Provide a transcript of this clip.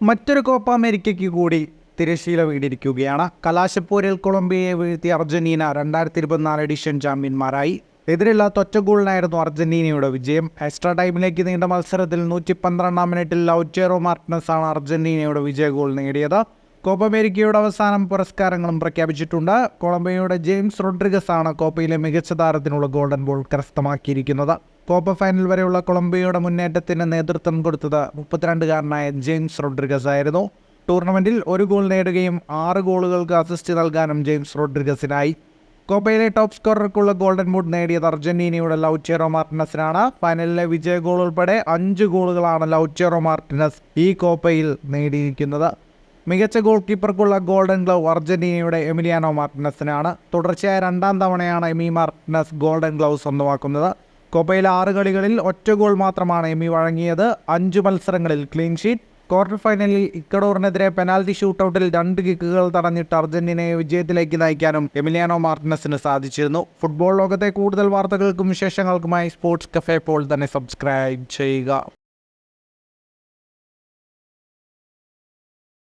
മറ്റൊരു കോപ്പ അമേരിക്കയ്ക്ക് കൂടി തിരശ്ശീല വീണിരിക്കുകയാണ്. കലാശപ്പോരിൽ കൊളംബിയയെ വീഴ്ത്തി അർജന്റീന 2024 എഡിഷൻ ചാമ്പ്യന്മാരായി. എതിരില്ലാത്ത ഒറ്റ ഗോളിനായിരുന്നു അർജന്റീനയുടെ വിജയം. എക്സ്ട്രാ ടൈമിലേക്ക് നീണ്ട മത്സരത്തിൽ 112-ാം മിനിറ്റിൽ ലൗറ്റേറോ മാർട്ടിനസ് ആണ് അർജന്റീനയുടെ വിജയ ഗോൾ നേടിയത്. കോപ്പ അമേരിക്കയുടെ അവസാനം പുരസ്കാരങ്ങളും പ്രഖ്യാപിച്ചിട്ടുണ്ട്. കൊളംബിയയുടെ ജെയിംസ് റോഡ്രിഗസ് ആണ് കോപ്പയിലെ മികച്ച താരത്തിനുള്ള ഗോൾഡൻ ബോൾ കരസ്ഥമാക്കിയിരിക്കുന്നത്. കോപ്പ ഫൈനൽ വരെയുള്ള കൊളംബിയയുടെ മുന്നേറ്റത്തിന് നേതൃത്വം കൊടുത്തത് 32-കാരനായ ജെയിംസ് റോഡ്രിഗസ് ആയിരുന്നു. ടൂർണമെന്റിൽ ഒരു ഗോൾ നേടുകയും 6 ഗോളുകൾക്ക് അസിസ്റ്റ് നൽകാനും ജെയിംസ് റോഡ്രിഗസിനായി. കോപ്പയിലെ ടോപ്പ് സ്കോറർക്കുള്ള ഗോൾഡൻ ബൂട്ട് നേടിയത് അർജന്റീനയുടെ ലൗറ്റേറോ മാർട്ടിനസിനാണ്. ഫൈനലിലെ വിജയ ഗോൾ ഉൾപ്പെടെ 5 ഗോളുകളാണ് ലൗറ്റേറോ മാർട്ടിനസ് ഈ കോപ്പയിൽ നേടിയിരിക്കുന്നത്. മികച്ച ഗോൾ കീപ്പർക്കുള്ള ഗോൾഡൻ ഗ്ലൗ അർജന്റീനയുടെ എമിലിയാനോ മാർട്ടിനസിനാണ്. തുടർച്ചയായ 2ാം തവണയാണ് എമി മാർട്ടിനസ് ഗോൾഡൻ ഗ്ലൗ സ്വന്തമാക്കുന്നത്. കോപ്പയിലെ 6 കളികളിൽ ഒറ്റ ഗോൾ മാത്രമാണ് എമി വഴങ്ങിയത്. 5 മത്സരങ്ങളിൽ ക്ലീൻ ഷീറ്റ്. ക്വാർട്ടർ ഫൈനലിൽ ഇക്വഡോറിനെതിരെ പെനാൽറ്റി ഷൂട്ടൌട്ടിൽ 2 കിക്കുകൾ തടഞ്ഞിട്ട് അർജന്റീനയെ വിജയത്തിലേക്ക് നയിക്കാനും എമിലിയാനോ മാർട്ടിനസിന് സാധിച്ചിരുന്നു. ഫുട്ബോൾ ലോകത്തെ കൂടുതൽ വാർത്തകൾക്കും വിശേഷങ്ങൾക്കുമായി സ്പോർട്സ് കഫേ ഇപ്പോൾ തന്നെ സബ്സ്ക്രൈബ് ചെയ്യുക.